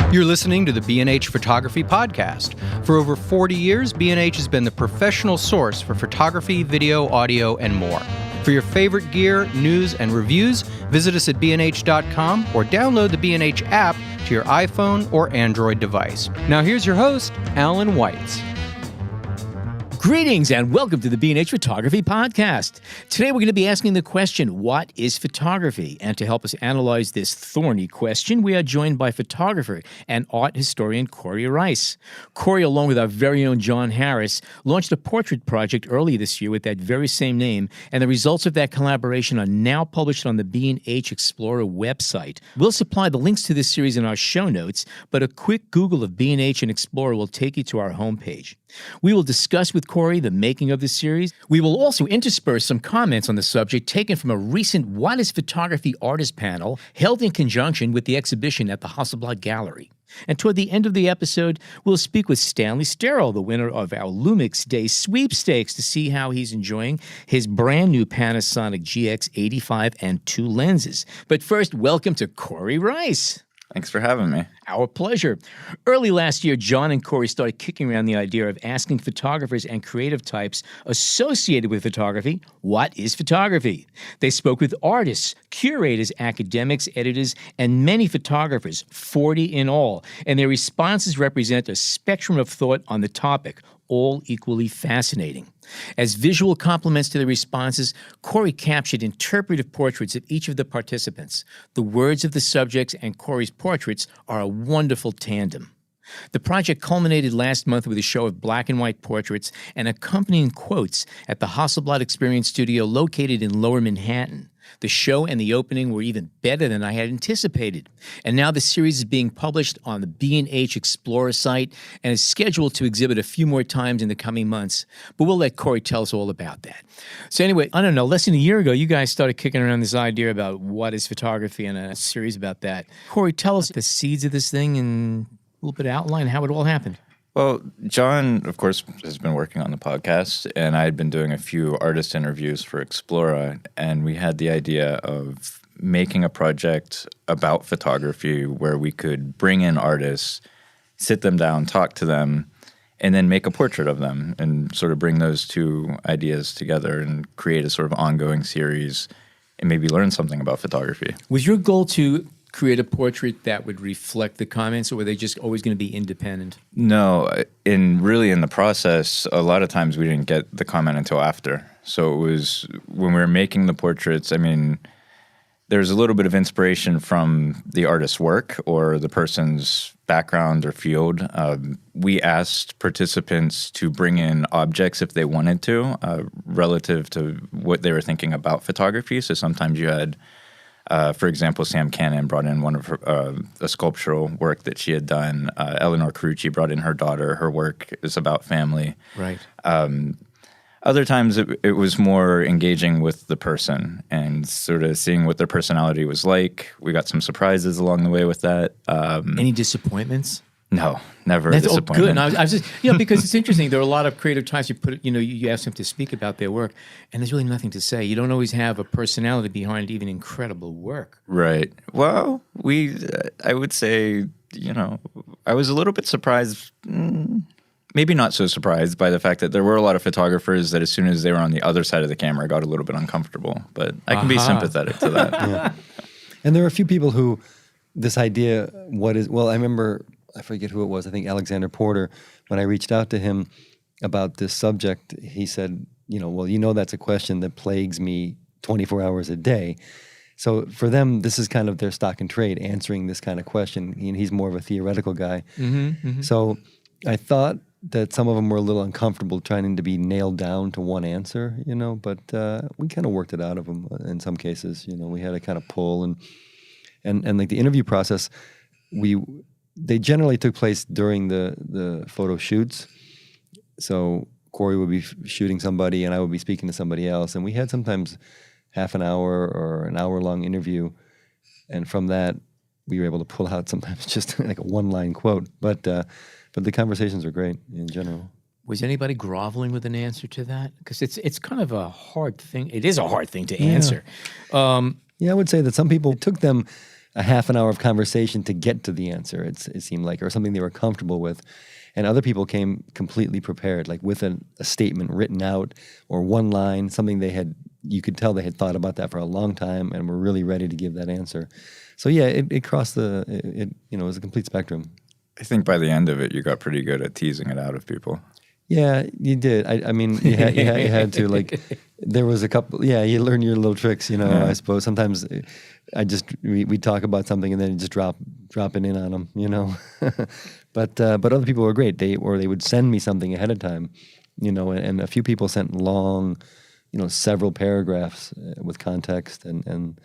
You're listening to the B&H Photography Podcast. For over 40 years, B&H has been the professional source for photography, video, audio, and more. For your favorite gear, news, and reviews, visit us at bnh.com or download the B&H app to your iPhone or Android device. Now here's your host, Alan Weitz. Greetings and welcome to the B&H Photography Podcast. Today we're going to be asking the question, what is photography? And to help us analyze this thorny question, we are joined by photographer and art historian Cory Rice. Cory, along with our very own John Harris, launched a portrait project earlier this year with that very same name, and the results of that collaboration are now published on the B&H Explorer website. We'll supply the links to this series in our show notes, but a quick Google of B&H and Explorer will take you to our homepage. We will discuss with Cory the making of the series. We will also intersperse some comments on the subject taken from a recent What is Photography artist panel held in conjunction with the exhibition at the Hasselblad Gallery. And toward the end of the episode, we'll speak with Stanley Steril, the winner of our Lumix Day sweepstakes, to see how he's enjoying his brand new Panasonic GX85 and 2 lenses. But first, welcome to Cory Rice. Thanks for having me. Our pleasure. Early last year, John and Cory started kicking around the idea of asking photographers and creative types associated with photography, what is photography? They spoke with artists, curators, academics, editors, and many photographers, 40 in all, and their responses represent a spectrum of thought on the topic, all equally fascinating. As visual complements to the responses, Cory captured interpretive portraits of each of the participants. The words of the subjects and Cory's portraits are a wonderful tandem. The project culminated last month with a show of black and white portraits and accompanying quotes at the Hasselblad Experience Studio located in Lower Manhattan. The show and the opening were even better than I had anticipated. And now the series is being published on the B&H Explorer site and is scheduled to exhibit a few more times in the coming months. But we'll let Cory tell us all about that. So anyway, I don't know, less than a year ago, you guys started kicking around this idea about what is photography and a series about that. Cory, tell us the seeds of this thing and a little bit of outline, how it all happened. Well, John, of course, has been working on the podcast, and I had been doing a few artist interviews for Explora, and we had the idea of making a project about photography where we could bring in artists, sit them down, talk to them, and then make a portrait of them and sort of bring those two ideas together and create a sort of ongoing series and maybe learn something about photography. Was your goal to create a portrait that would reflect the comments, or were they just always going to be independent? No, in the process, a lot of times we didn't get the comment until after. So it was when we were making the portraits, I mean, there's a little bit of inspiration from the artist's work or the person's background or field. We asked participants to bring in objects if they wanted to, relative to what they were thinking about photography. So sometimes you had for example, Sam Cannon brought in one of her, a sculptural work that she had done. Eleanor Carucci brought in her daughter. Her work is about family. Right. Other times it was more engaging with the person and sort of seeing what their personality was like. We got some surprises along the way with that. Any disappointments? No, never That's a disappointment. Good. I was just, because it's interesting. There are a lot of creative types you ask them to speak about their work, and there's really nothing to say. You don't always have a personality behind even incredible work. Right. Well, I would say, I was a little bit surprised, maybe not so surprised by the fact that there were a lot of photographers that as soon as they were on the other side of the camera got a little bit uncomfortable, but I can be sympathetic to that. Yeah. And there are a few people who, this idea, I remember, I forget who it was, I think Alexander Porter, when I reached out to him about this subject, he said, that's a question that plagues me 24 hours a day. So for them, this is kind of their stock and trade, answering this kind of question. He's more of a theoretical guy. Mm-hmm, mm-hmm. So I thought that some of them were a little uncomfortable trying to be nailed down to one answer, but we kind of worked it out of them in some cases. We had to kind of pull and like the interview process, they generally took place during the photo shoots. So Cory would be shooting somebody and I would be speaking to somebody else. And we had sometimes half an hour or an hour-long interview. And from that, we were able to pull out sometimes just like a one-line quote. But the conversations were great in general. Was anybody groveling with an answer to that? Because it's kind of a hard thing. It is a hard thing to answer. Yeah, I would say that some people, it took them a half an hour of conversation to get to the answer. It seemed like, or something they were comfortable with. And other people came completely prepared, like with a statement written out or one line, something you could tell they had thought about that for a long time and were really ready to give that answer. So yeah, it crossed it was a complete spectrum. I think by the end of it, you got pretty good at teasing it out of people. Yeah, you did. I mean, you had to, like, there was a couple, you learn your little tricks, I suppose. Sometimes we'd talk about something and then just drop it in on them, But other people were great. They would send me something ahead of time, and a few people sent long, several paragraphs with context and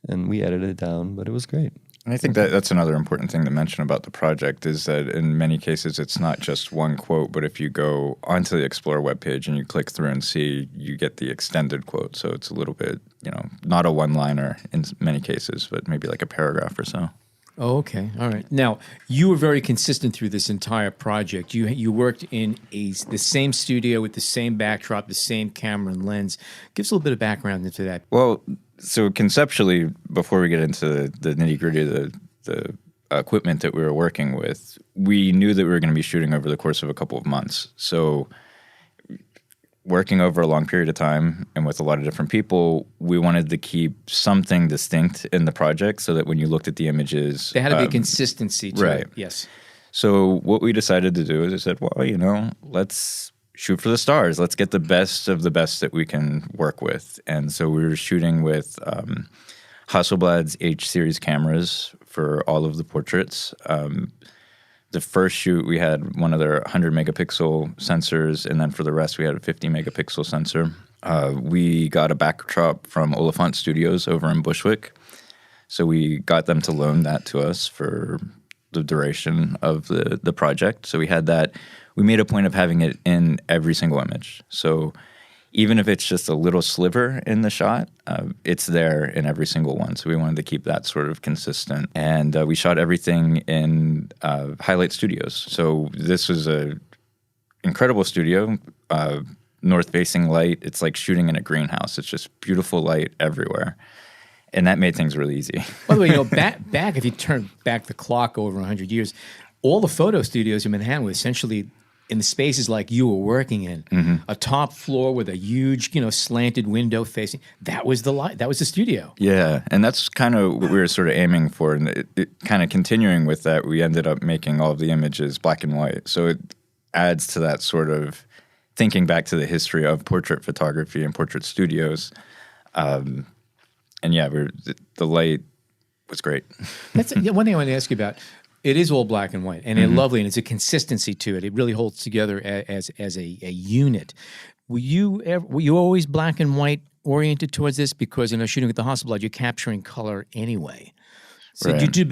we edited it down, but it was great. And I think that's another important thing to mention about the project is that in many cases it's not just one quote, but if you go onto the Explore webpage and you click through and see, you get the extended quote. So it's a little bit, not a one-liner in many cases, but maybe like a paragraph or so. Oh, okay. All right. Now, you were very consistent through this entire project. You worked in the same studio with the same backdrop, the same camera and lens. Give us a little bit of background into that. Well, so conceptually, before we get into the nitty-gritty of the equipment that we were working with, we knew that we were going to be shooting over the course of a couple of months. So working over a long period of time and with a lot of different people, we wanted to keep something distinct in the project so that when you looked at the images... There had to be consistency to it. Yes. So what we decided to do is I said, well, let's shoot for the stars. Let's get the best of the best that we can work with. And so we were shooting with Hasselblad's H-series cameras for all of the portraits. The first shoot, we had one of their 100-megapixel sensors, and then for the rest, we had a 50-megapixel sensor. We got a backdrop from Oliphant Studios over in Bushwick. So we got them to loan that to us for the duration of the project. So we had that. We made a point of having it in every single image. So even if it's just a little sliver in the shot, it's there in every single one. So we wanted to keep that sort of consistent. And we shot everything in Highlight Studios. So this was a incredible studio, north-facing light. It's like shooting in a greenhouse. It's just beautiful light everywhere. And that made things really easy. By the way, back if you turn back the clock over 100 years, all the photo studios in Manhattan were essentially in the spaces like you were working in, a top floor with a huge, slanted window facing. That was the light. That was the studio. Yeah, and that's kind of what we were sort of aiming for. And it kind of continuing with that, we ended up making all of the images black and white. So it adds to that sort of thinking back to the history of portrait photography and portrait studios. And yeah, the light was great. That's one thing I wanted to ask you about. It is all black and white, and it's lovely, and it's a consistency to it. It really holds together as a unit. Were you always black and white oriented towards this? Because shooting with the Hasselblad, you're capturing color anyway. So Right. did you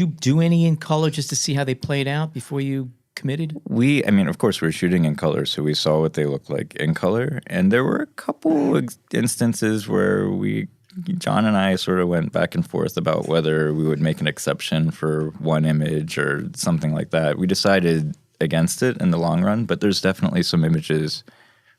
do any in color just to see how they played out before you committed? Of course, we were shooting in color, so we saw what they looked like in color. And there were a couple instances where John and I sort of went back and forth about whether we would make an exception for one image or something like that. We decided against it in the long run, but there's definitely some images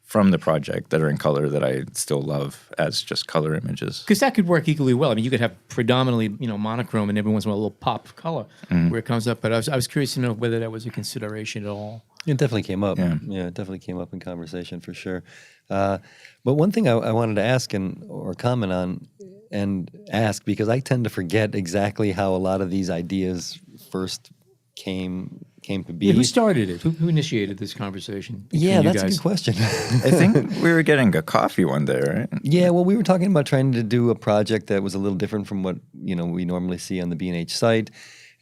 from the project that are in color that I still love as just color images. Because that could work equally well. I mean, you could have predominantly, monochrome, and every once in a while a little pop of color where it comes up. But I was curious to know whether that was a consideration at all. It definitely came up. Yeah. It definitely came up in conversation for sure. But one thing I wanted to ask or comment on and ask, because I tend to forget exactly how a lot of these ideas first came to be. Yeah, who started it? Who initiated this converation? Yeah, you that's guys? a good question. I think we were getting a coffee one day, right? Yeah, well, we were talking about trying to do a project that was a little different from what we normally see on the B&H site,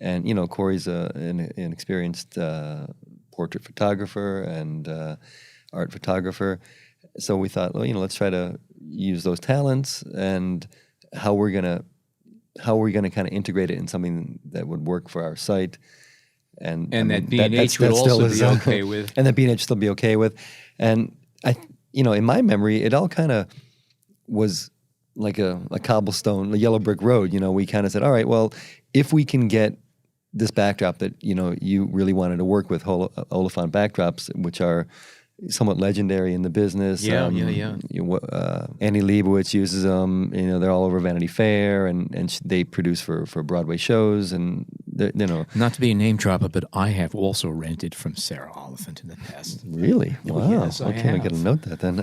and Cory's an experienced portrait photographer and art photographer, so we thought, well, let's try to use those talents and how we're gonna kind of integrate it in something that would work for our site. And that B&H would also be okay with. And that B&H still be okay with. And in my memory, it all kind of was like a cobblestone, a yellow brick road. We kind of said, all right, well, if we can get this backdrop that, you really wanted to work with, Oliphant backdrops, which are, somewhat legendary in the business. Yeah. Annie Leibovitz uses them. They're all over Vanity Fair, and they produce for Broadway shows, and Not to be a name dropper, but I have also rented from Sarah Oliphant in the past. Really? Wow. yes, I Okay, I have. got to note that then.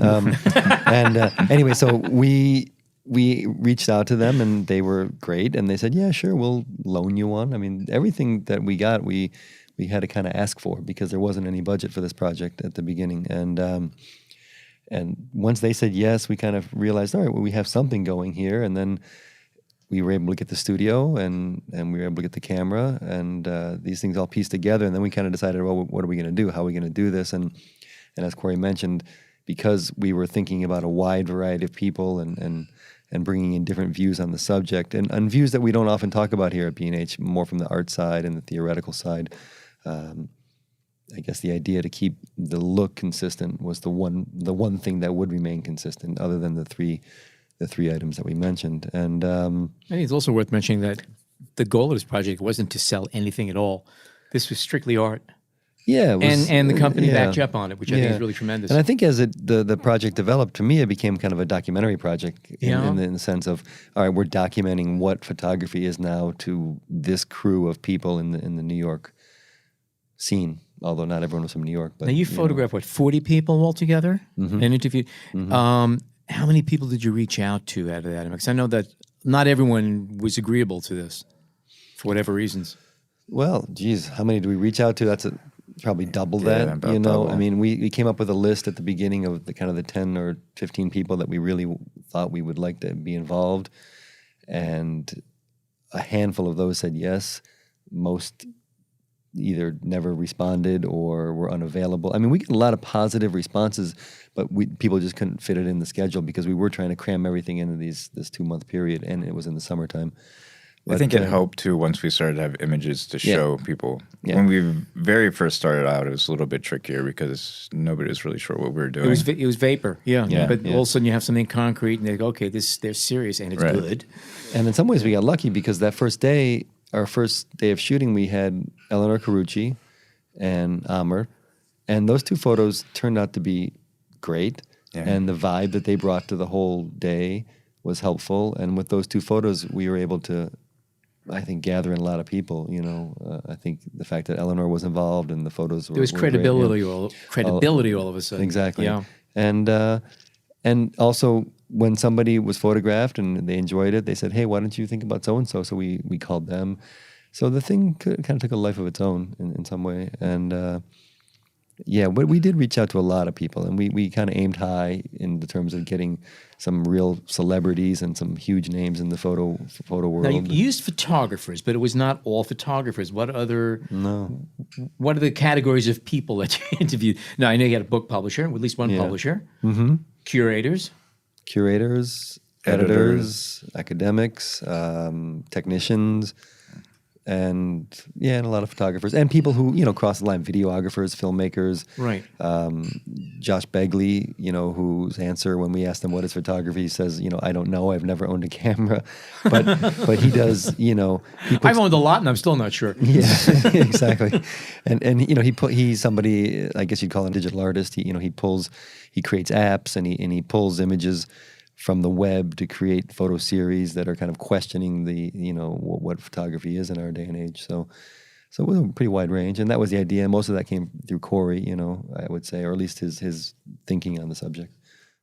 And anyway, so we reached out to them, and they were great, and they said, "Yeah, sure, we'll loan you one." I mean, everything that we got, we had to kind of ask for because there wasn't any budget for this project at the beginning, and once they said yes, we kind of realized, all right, well, we have something going here, and then we were able to get the studio, and we were able to get the camera, and these things all pieced together, and then we kind of decided, well, what are we going to do? How are we going to do this? And as Cory mentioned, because we were thinking about a wide variety of people and bringing in different views on the subject, and views that we don't often talk about here at B&H, more from the art side and the theoretical side. I guess the idea to keep the look consistent was the one thing that would remain consistent, other than the three items that we mentioned. And I think it's also worth mentioning that the goal of this project wasn't to sell anything at all. This was strictly art. Yeah, it was, and the company yeah. backed you up on it, which I think is really tremendous. And I think as the project developed, to me, it became kind of a documentary project in the sense of, all right, we're documenting what photography is now to this crew of people in the New York scene. Although not everyone was from New York. But now you photographed, 40 people altogether and interviewed. How many people did you reach out to out of that? Because I know that not everyone was agreeable to this for whatever reasons. Well, geez, how many do we reach out to? That's probably double that. about double. I mean, we came up with a list at the beginning of the kind of the 10 or 15 people that we really thought we would like to be involved, and a handful of those said yes. Most either never responded or were unavailable. I mean, we get a lot of positive responses, but people just couldn't fit it in the schedule because we were trying to cram everything into this 2-month period, and it was in the summertime. I think it helped too once we started to have images to show people. Yeah. When we very first started out, it was a little bit trickier because nobody was really sure what we were doing. It was vapor, but all of a sudden you have something concrete, and they go, okay, they're serious, and it's good. And in some ways we got lucky because that first day, our first day of shooting, we had Eleanor Carucci and Amr, and those two photos turned out to be great, and the vibe that they brought to the whole day was helpful. And with those two photos, we were able to, I think, gather in a lot of people. I think the fact that Eleanor was involved and the photos were there was credibility, all of a sudden. Exactly. Yeah. And also, when somebody was photographed and they enjoyed it, they said, "Hey, why don't you think about so and so?" So we called them. So the thing kind of took a life of its own in some way. And but we did reach out to a lot of people, and we kind of aimed high in the terms of getting some real celebrities and some huge names in the photo world. Now, you used photographers, but it was not all photographers. What are the categories of people that you interviewed? Now, I know you had a book publisher, at least one publisher, curators, editors, academics, technicians, and a lot of photographers and people who cross the line, videographers, filmmakers. Right. Josh Begley, whose answer when we asked him what is photography, he says, I don't know. I've never owned a camera, but he does. I've owned a lot, and I'm still not sure. Yeah, exactly. And he's somebody, I guess you'd call him a digital artist. He creates apps, and he pulls images from the web to create photo series that are kind of questioning the what photography is in our day and age. So it was a pretty wide range, and that was the idea. Most of that came through Cory, I would say, or at least his thinking on the subject.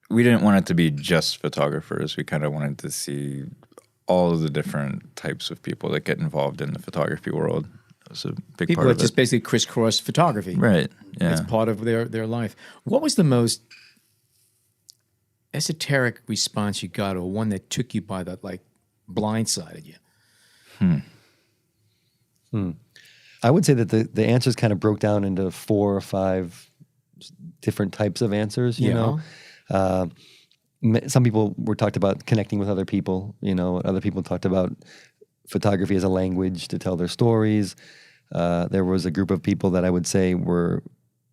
We didn't want it to be just photographers. We kind of wanted to see all of the different types of people that get involved in the photography world. It was a big people part of that just basically crisscross photography. Right. Yeah. It's part of their life. What was the most esoteric response you got, or one that took you by that, blindsided you? I would say that the answers kind of broke down into 4 or 5 different types of answers. Some people talked about connecting with other people. Other people talked about photography as a language to tell their stories. There was a group of people that I would say were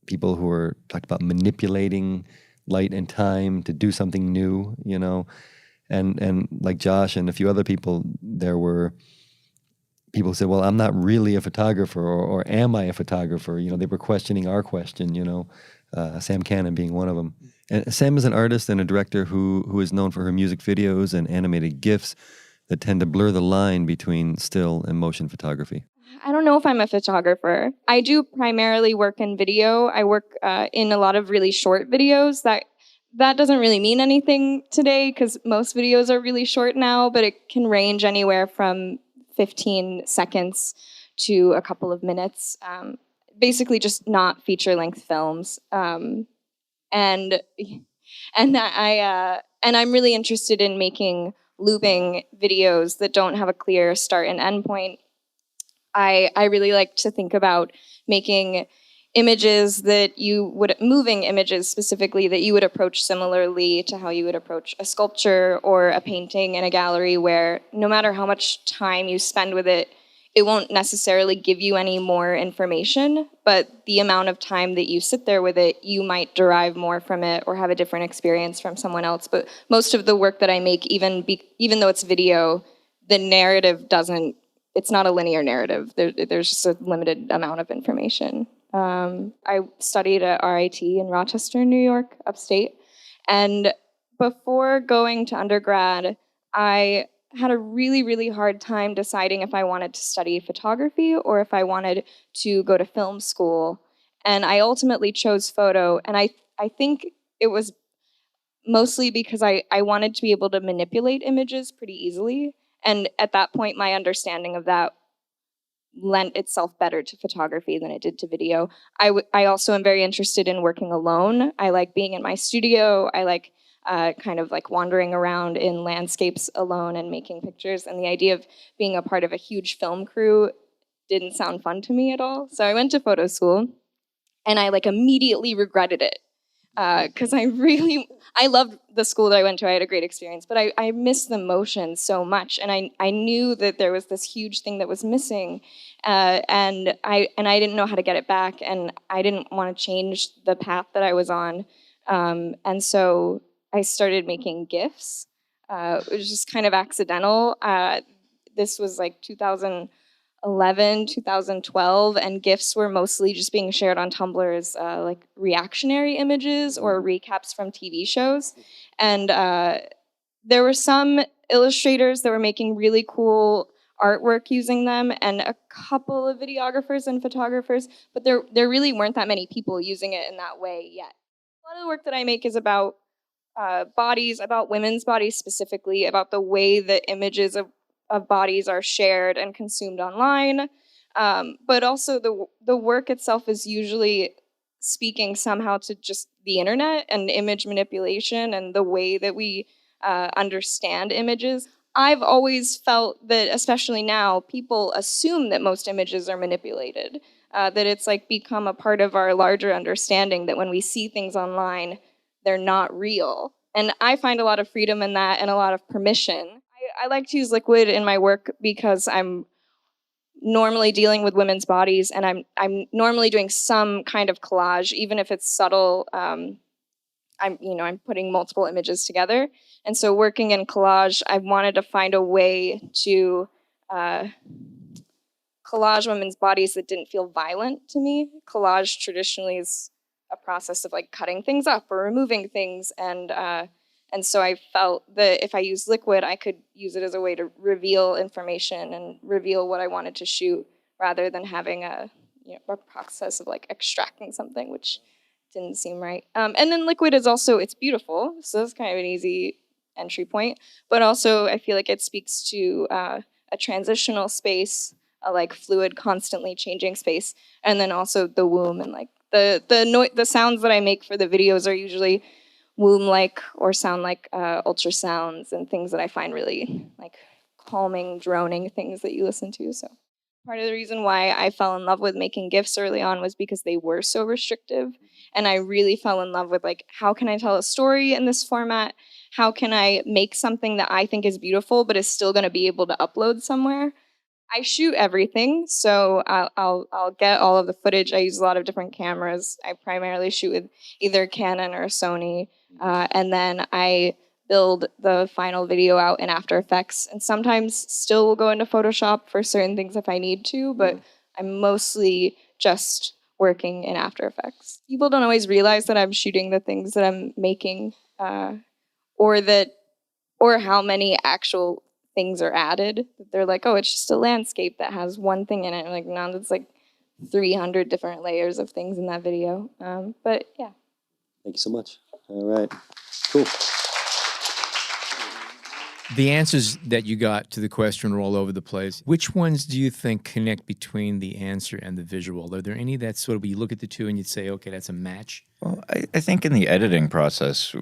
people who were talked about manipulating light and time to do something new, and like Josh and a few other people, there were people said, well, I'm not really a photographer, or am I a photographer? They were questioning our question, Sam Cannon being one of them. And Sam is an artist and a director who is known for her music videos and animated GIFs that tend to blur the line between still and motion photography. I don't know if I'm a photographer. I do primarily work in video. I work in a lot of really short videos. That doesn't really mean anything today because most videos are really short now, but it can range anywhere from 15 seconds to a couple of minutes. Basically just not feature-length films. And I'm really interested in making looping videos that don't have a clear start and end point. I really like to think about making images moving images specifically, that you would approach similarly to how you would approach a sculpture or a painting in a gallery, where no matter how much time you spend with it, it won't necessarily give you any more information, but the amount of time that you sit there with it, you might derive more from it or have a different experience from someone else. But most of the work that I make, even though it's video, the narrative it's not a linear narrative. There's just a limited amount of information. I studied at RIT in Rochester, New York, upstate. And before going to undergrad, I had a really, really hard time deciding if I wanted to study photography or if I wanted to go to film school. And I ultimately chose photo. And I think it was mostly because I wanted to be able to manipulate images pretty easily. And at that point, my understanding of that lent itself better to photography than it did to video. I also am very interested in working alone. I like being in my studio. I like kind of like wandering around in landscapes alone and making pictures. And the idea of being a part of a huge film crew didn't sound fun to me at all. So I went to photo school, and I immediately regretted it. Because I loved the school that I went to. I had a great experience, but I missed the motion so much, and I knew that there was this huge thing that was missing, and I didn't know how to get it back, and I didn't want to change the path that I was on, and so I started making GIFs. It was just kind of accidental. This was 2011, 2012, and GIFs were mostly just being shared on Tumblr as reactionary images or recaps from TV shows. And there were some illustrators that were making really cool artwork using them, and a couple of videographers and photographers, but there really weren't that many people using it in that way yet. A lot of the work that I make is about bodies, about women's bodies specifically, about the way that images of bodies are shared and consumed online, but also the work itself is usually speaking somehow to just the internet and image manipulation and the way that we understand images. I've always felt that, especially now, people assume that most images are manipulated, that it's become a part of our larger understanding that when we see things online, they're not real. And I find a lot of freedom in that and a lot of permission. I like to use liquid in my work because I'm normally dealing with women's bodies, and I'm normally doing some kind of collage, even if it's subtle. I'm putting multiple images together, and so working in collage, I wanted to find a way to collage women's bodies that didn't feel violent to me. Collage traditionally is a process of cutting things up or removing things, and so I felt that if I used liquid, I could use it as a way to reveal information and reveal what I wanted to shoot, rather than having a process of extracting something, which didn't seem right. And then liquid is also, it's beautiful, so that's kind of an easy entry point. But also, I feel like it speaks to a transitional space, a fluid, constantly changing space, and then also the womb and the sounds that I make for the videos are usually womb-like or sound like ultrasounds and things that I find really calming, droning things that you listen to. So part of the reason why I fell in love with making GIFs early on was because they were so restrictive, and I really fell in love with how can I tell a story in this format? How can I make something that I think is beautiful but is still going to be able to upload somewhere? I shoot everything, so I'll get all of the footage. I use a lot of different cameras. I primarily shoot with either Canon or Sony, and then I build the final video out in After Effects, and sometimes still will go into Photoshop for certain things if I need to, but I'm mostly just working in After Effects. People don't always realize that I'm shooting the things that I'm making, or how many actual things are added. They're like, oh, it's just a landscape that has one thing in it. I'm like, no, that's like 300 different layers of things in that video. But yeah. Thank you so much. All right. Cool. The answers that you got to the question are all over the place. Which ones do you think connect between the answer and the visual? Are there any that sort of, you look at the two and you'd say, okay, that's a match? Well, I think in the editing process,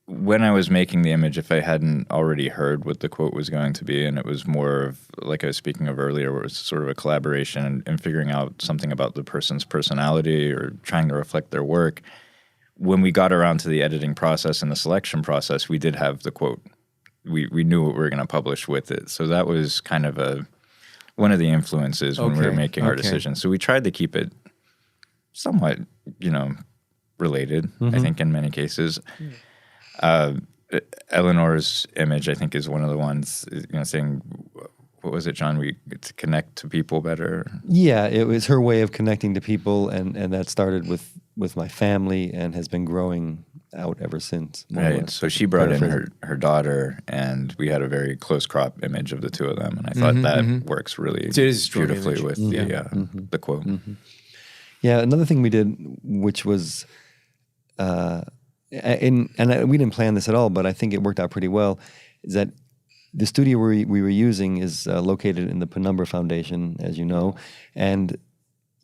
when I was making the image, if I hadn't already heard what the quote was going to be, and it was more of, like I was speaking of earlier, where it was sort of a collaboration and figuring out something about the person's personality or trying to reflect their work, when we got around to the editing process and the selection process, we did have the quote. We knew what we were going to publish with it. So that was kind of one of the influences when we were making our decisions. So we tried to keep it somewhat, related, I think, in many cases. Eleanor's image, I think, is one of the ones, saying, what was it, John? To connect to people better. Yeah, it was her way of connecting to people, and that started with my family and has been growing out ever since. Right. So she brought in her daughter, and we had a very close crop image of the two of them, and I thought that works really beautifully with the quote. Mm-hmm. Yeah, another thing we did, which was, we didn't plan this at all, but I think it worked out pretty well, is that the studio we were using is located in the Penumbra Foundation, as you know, and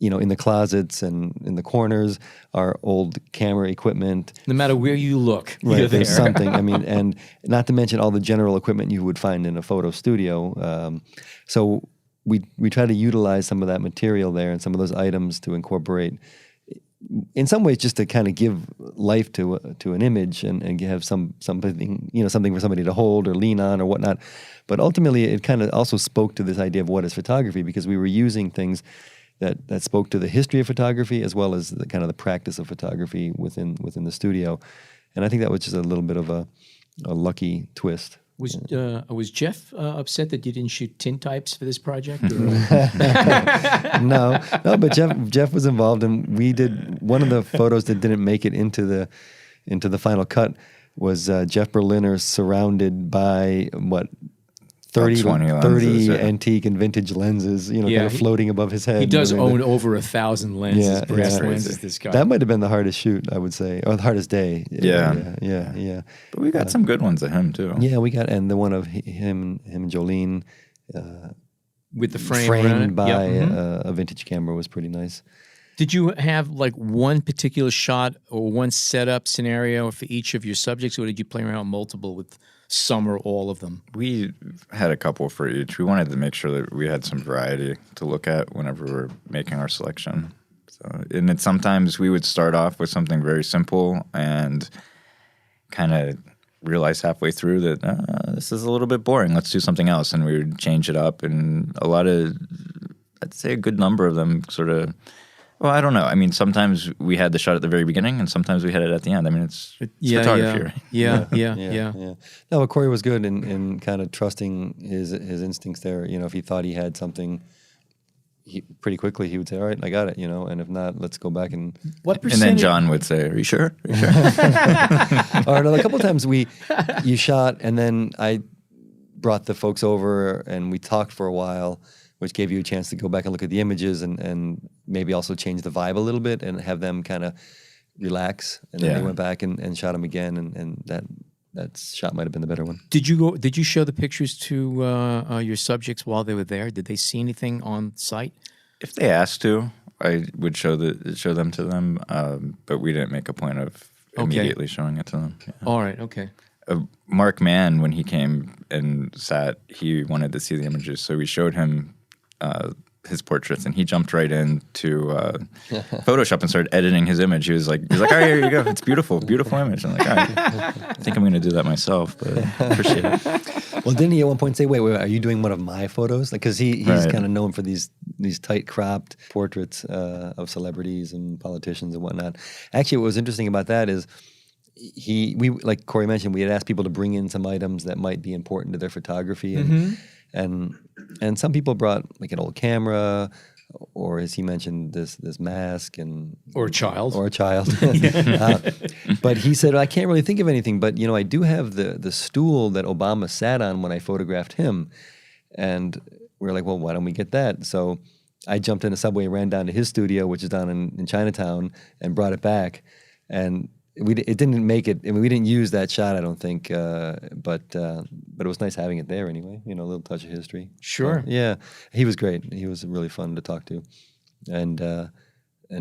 in the closets and in the corners are old camera equipment. No matter where you look, right, there's something. I mean, and not to mention all the general equipment you would find in a photo studio. So we try to utilize some of that material there and some of those items to incorporate, in some ways, just to kind of give life to an image and have something something for somebody to hold or lean on or whatnot. But ultimately, it kind of also spoke to this idea of what is photography, because we were using things that spoke to the history of photography as well as the kind of the practice of photography within the studio. And I think that was just a little bit of a lucky twist. Was Jeff upset that you didn't shoot tintypes for this project? No, but Jeff was involved, and we did one of the photos that didn't make it into the final cut was Jeff Berliner surrounded by 30 lenses, antique and vintage lenses, kind of floating above his head. He does own over 1,000 lenses, brass lenses, this guy. That might have been the hardest shoot, I would say, or the hardest day. Yeah. But we got some good ones of him, too. Yeah, we got, and the one of him and Jolene. With the frame framed by a vintage camera was pretty nice. Did you have like one particular shot or one setup scenario for each of your subjects, or did you play around multiple with some or all of them? We had a couple for each. We wanted to make sure that we had some variety to look at whenever we're making our selection. And then sometimes we would start off with something very simple and kind of realize halfway through that this is a little bit boring. Let's do something else. And we would change it up. And I'd say a good number of them sort of, well, I don't know. I mean, sometimes we had the shot at the very beginning, and sometimes we had it at the end. I mean, it's photography, right? Yeah. No, but Cory was good in kind of trusting his instincts there. If he thought he had something, pretty quickly he would say, "All right, I got it," and if not, let's go back and. What percentage? And then John would say, "Are you sure?" Are you sure? Or a couple of times you shot, and then I brought the folks over, and we talked for a while, which gave you a chance to go back and look at the images and maybe also change the vibe a little bit and have them kind of relax. And then they went back and shot them again, and that shot might have been the better one. Did you show the pictures to your subjects while they were there? Did they see anything on site? If they asked to, I would show them to them, but we didn't make a point of immediately showing it to them. Yeah. All right, okay. Mark Mann, when he came and sat, he wanted to see the images, so we showed him his portraits, and he jumped right into Photoshop and started editing his image. He was like, all right, here you go. It's beautiful image. I'm like, all right, I think I'm going to do that myself, but appreciate it. Well, didn't he at one point say, wait, are you doing one of my photos? Because he's kind of known for these tight cropped portraits of celebrities and politicians and whatnot. Actually, what was interesting about that is we like Cory mentioned, we had asked people to bring in some items that might be important to their photography, and some people brought like an old camera, or as he mentioned, this mask Or a child. But he said, I can't really think of anything, but I do have the stool that Obama sat on when I photographed him, and we were like, well, why don't we get that? So I jumped in a subway, ran down to his studio, which is down in Chinatown, and brought it back, and it didn't make it. I mean, we didn't use that shot, I don't think, but it was nice having it there anyway. A little touch of history. Sure. Yeah, he was great. He was really fun to talk to, and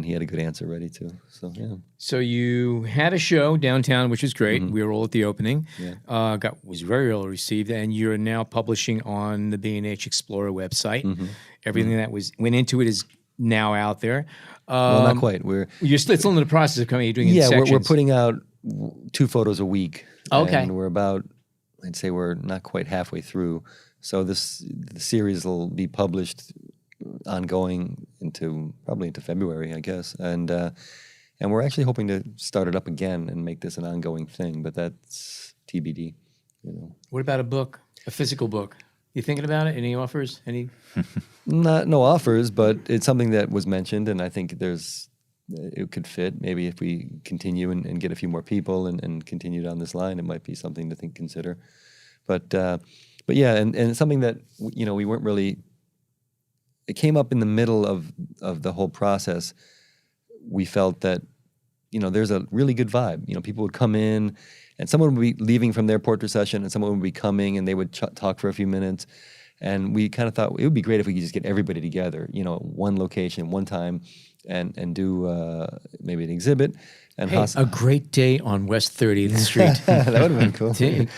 he had a good answer ready too. So yeah. So you had a show downtown, which was great. We were all at the opening. Yeah. Was very well received, and you're now publishing on the B&H Explorer website. Everything that went into it is now out there. Well, not quite. You're still in the process of coming. You're doing it in Yeah, sections. we're putting out 2 photos a week. Okay. And I'd say we're not quite halfway through. So the series will be published ongoing probably into February, I guess. And we're actually hoping to start it up again and make this an ongoing thing, but that's TBD. What about a book, a physical book? You thinking about it? Any offers? Any? No offers, but it's something that was mentioned, and I think it could fit. Maybe if we continue and get a few more people and continue down this line, it might be something to consider. But yeah, and it's something that we weren't really. It came up in the middle of the whole process. We felt that there's a really good vibe. People would come in, and someone would be leaving from their portrait session, and someone would be coming, and they would talk for a few minutes. And we kind of thought it would be great if we could just get everybody together, one location, one time, and do maybe an exhibit. And Hey, a great day on West 30th Street. that would have been cool.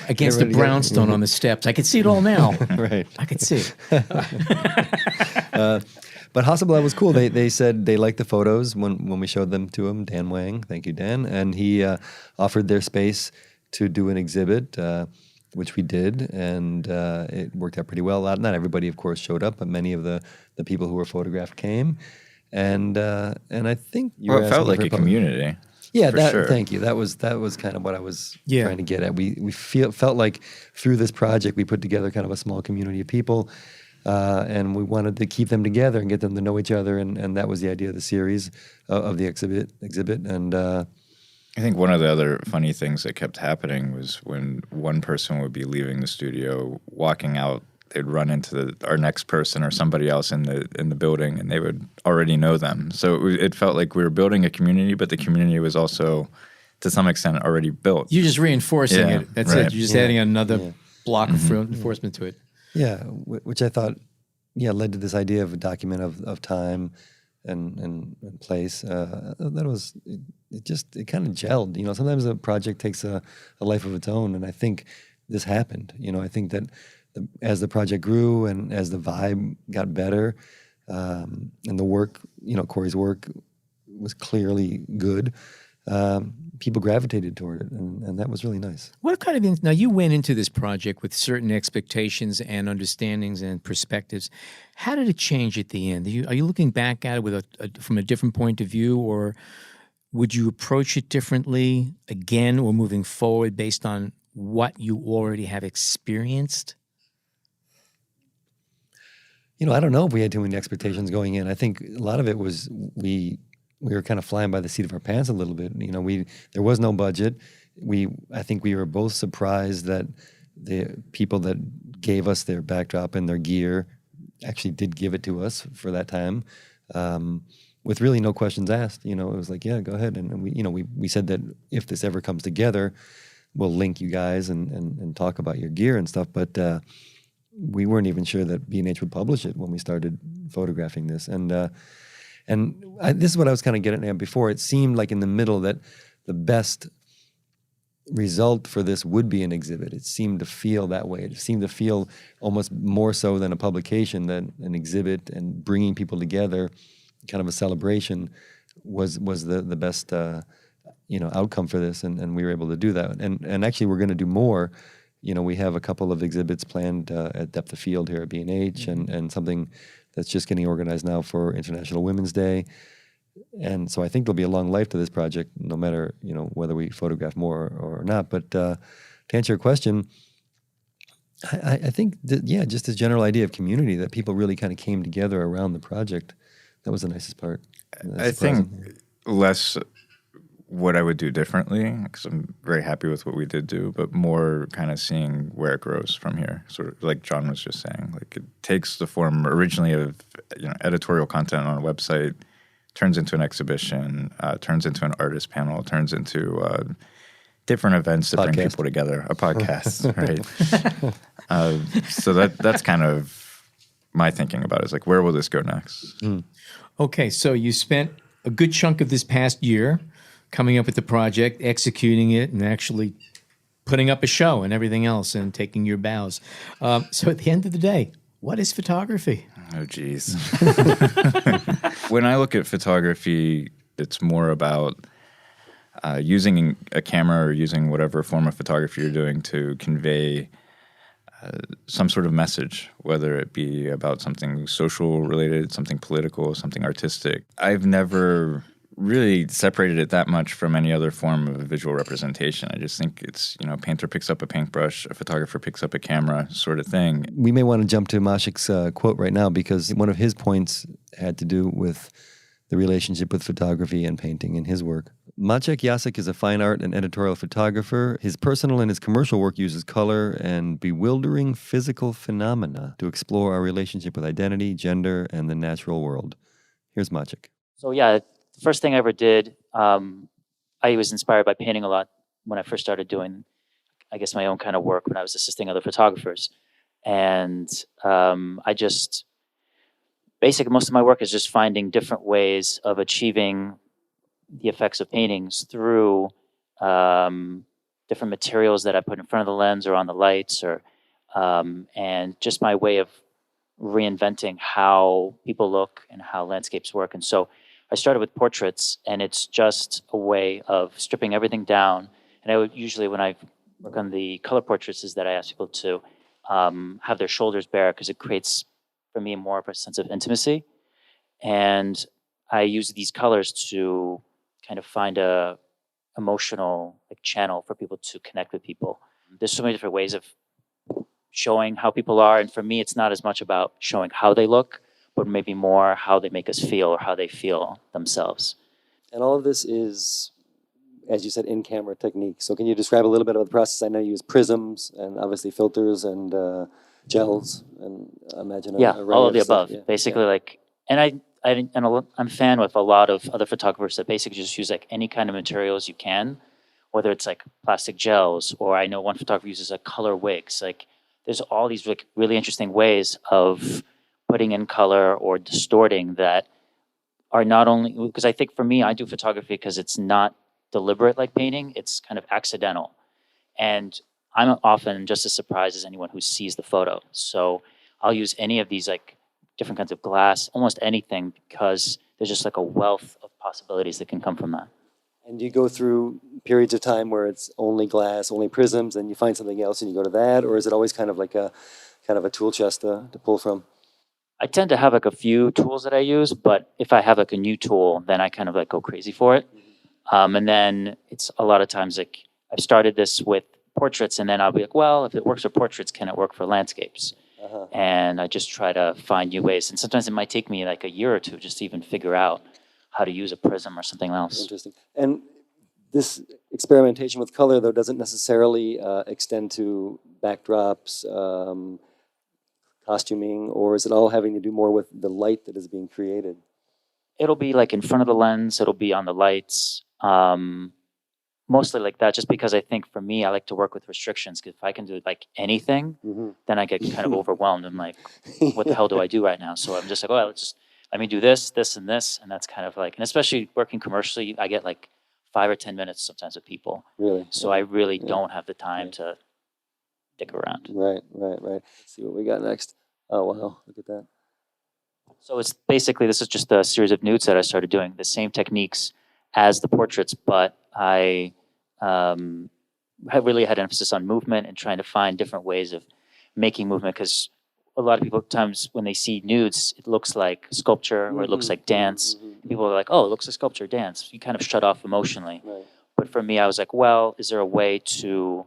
Against the brownstone on the steps. I could see it all now. Right. I could see it. But Hasselblad was cool. They said they liked the photos when we showed them to him. Dan Wang, thank you, Dan. And he offered their space to do an exhibit, which we did, and it worked out pretty well. Not everybody, of course, showed up, but many of the people who were photographed came. And I think it felt like a community. Yeah, sure. Thank you. That was kind of what I was trying to get at. We felt like through this project we put together kind of a small community of people, and we wanted to keep them together and get them to know each other, and that was the idea of the series of the exhibit. And I think one of the other funny things that kept happening was when one person would be leaving the studio, walking out, they'd run into our next person or somebody else in the building, and they would already know them. So it felt like we were building a community, but the community was also, to some extent, already built. You're just reinforcing Yeah, it. That's right. it. You're just adding another block of reinforcement to it. Yeah, which I thought, led to this idea of a document of time and place. It kind of gelled. Sometimes a project takes a life of its own, and I think this happened. I think that as the project grew and as the vibe got better, and the work, Cory's work was clearly good, people gravitated toward it, and that was really nice. What kind of now you went into this project with certain expectations and understandings and perspectives. How did it change at the end? Are you looking back at it with from a different point of view, or would you approach it differently again, or moving forward based on what you already have experienced? I don't know if we had too many expectations going in. I think a lot of it was we were kind of flying by the seat of our pants a little bit. There was no budget. I think we were both surprised that the people that gave us their backdrop and their gear actually did give it to us for that time, with really no questions asked. It was like, yeah, go ahead. And we said that if this ever comes together, we'll link you guys and talk about your gear and stuff. But we weren't even sure that B&H would publish it when we started photographing this. And this is what I was kind of getting at before. It seemed like in the middle that the best result for this would be an exhibit. It seemed to feel that way. It seemed to feel almost more so than a publication, than an exhibit, and bringing people together, kind of a celebration, was the best outcome for this. And we were able to do that. And actually, we're going to do more. We have a couple of exhibits planned at Depth of Field here at B&H, and something that's just getting organized now for International Women's Day. And so I think there'll be a long life to this project, no matter, whether we photograph more or not. But to answer your question, I think that, just this general idea of community, that people really kind of came together around the project. That was the nicest part. I think less what I would do differently, because I'm very happy with what we did do, but more kind of seeing where it grows from here. Sort of like John was just saying, like it takes the form originally of editorial content on a website, turns into an exhibition, turns into an artist panel, turns into different events that bring people together. A podcast, right? So that's kind of my thinking about it. Is like, where will this go next? Okay, so you spent a good chunk of this past year coming up with the project, executing it, and actually putting up a show and everything else and taking your bows. So at the end of the day, what is photography? Oh, geez. When I look at photography, it's more about using a camera or using whatever form of photography you're doing to convey some sort of message, whether it be about something social related, something political, something artistic. I've never really separated it that much from any other form of visual representation. I just think it's, painter picks up a paintbrush, a photographer picks up a camera sort of thing. We may want to jump to Maciek's quote right now, because one of his points had to do with the relationship with photography and painting in his work. Maciek Jasik is a fine art and editorial photographer. His personal and his commercial work uses color and bewildering physical phenomena to explore our relationship with identity, gender, and the natural world. Here's Maciek. So the first thing I ever did, I was inspired by painting a lot when I first started doing, I guess, my own kind of work when I was assisting other photographers. And basically most of my work is just finding different ways of achieving the effects of paintings through different materials that I put in front of the lens or on the lights, and just my way of reinventing how people look and how landscapes work. And so I started with portraits, and it's just a way of stripping everything down. And I would usually, when I work on the color portraits, is that I ask people to have their shoulders bare, because it creates, for me, more of a sense of intimacy. And I use these colors to kind of find a emotional channel for people to connect with people. There's so many different ways of showing how people are. And for me, it's not as much about showing how they look, but maybe more how they make us feel or how they feel themselves. And all of this is, as you said, in-camera technique. So can you describe a little bit of the process? I know you use prisms and obviously filters and gels, and I imagine all of the above. Yeah. Basically, and I'm a fan with a lot of other photographers that basically just use any kind of materials you can, whether it's plastic gels, or I know one photographer uses color wigs. There's all these really interesting ways of putting in color or distorting that are not only, because I think for me, I do photography because it's not deliberate like painting, it's kind of accidental. And I'm often just as surprised as anyone who sees the photo. So I'll use any of these different kinds of glass, almost anything, because there's just a wealth of possibilities that can come from that. And do you go through periods of time where it's only glass, only prisms, and you find something else and you go to that? Or is it always kind of a tool chest to pull from? I tend to have a few tools that I use, but if I have a new tool, then I kind of go crazy for it. And then it's a lot of times I've started this with portraits, and then I'll be well, if it works for portraits, can it work for landscapes? And I just try to find new ways. And sometimes it might take me a year or two just to even figure out how to use a prism or something else. Interesting. And this experimentation with color, though, doesn't necessarily extend to backdrops, costuming, or is it all having to do more with the light that is being created? It'll be in front of the lens, it'll be on the lights, mostly like that, just because I think for me, I like to work with restrictions, because if I can do anything, then I get kind of overwhelmed and what the hell do I do right now? So I'm just let me do this, this, and this, and that's kind of and especially working commercially, I get 5 or 10 minutes sometimes with people. Really? So I really don't have the time to stick around. Right. Let's see what we got next. Oh, wow, look at that. So it's basically, this is just a series of nudes that I started doing, the same techniques as the portraits, but I really had emphasis on movement and trying to find different ways of making movement, because a lot of people times when they see nudes, it looks like sculpture or it looks like dance, people are like, oh, it looks like sculpture, dance. You kind of shut off emotionally. Right. But for me, I was like, well, is there a way to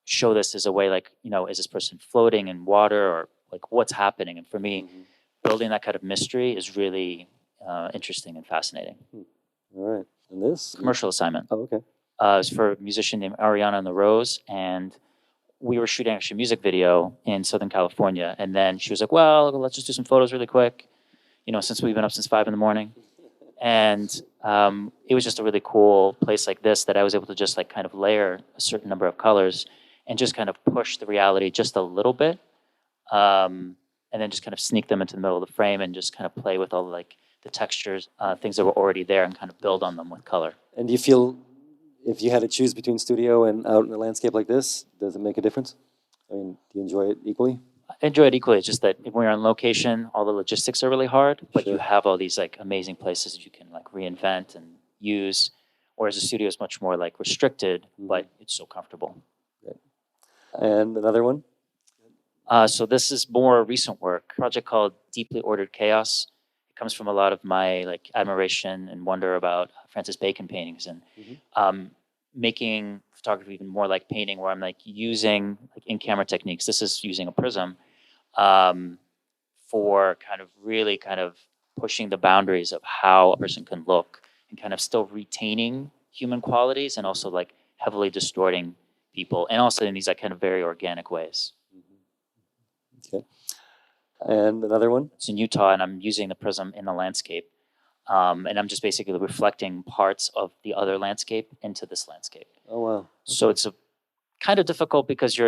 show this as a way, like, is this person floating in water, or like what's happening? And for me, building that kind of mystery is really interesting and fascinating. All right. And this? Commercial assignment. Oh, okay. It was for a musician named Ariana and the Rose, and we were shooting actually a music video in Southern California. And then she was like, well, let's just do some photos really quick, since we've been up since 5 a.m. And it was just a really cool place like this that I was able to just like kind of layer a certain number of colors and just kind of push the reality just a little bit. And then just kind of sneak them into the middle of the frame and just kind of play with all like the textures, things that were already there, and kind of build on them with color. And do you feel, if you had to choose between studio and out in a landscape like this, does it make a difference? I mean, do you enjoy it equally? I enjoy it equally. It's just that when you're on location, all the logistics are really hard, but you have all these like amazing places that you can like reinvent and use. Whereas the studio is much more like restricted, but it's so comfortable. And another one? So this is more recent work, a project called Deeply Ordered Chaos. It comes from a lot of my like admiration and wonder about Francis Bacon paintings, and making photography even more like painting, where I'm like using like in-camera techniques. This is using a prism for kind of really kind of pushing the boundaries of how a person can look, and kind of still retaining human qualities, and also like heavily distorting people, and also in these like kind of very organic ways. Okay. And another one? It's in Utah, and I'm using the prism in the landscape. And I'm just basically reflecting parts of the other landscape into this landscape. Oh, wow. Okay. So it's a kind of difficult, because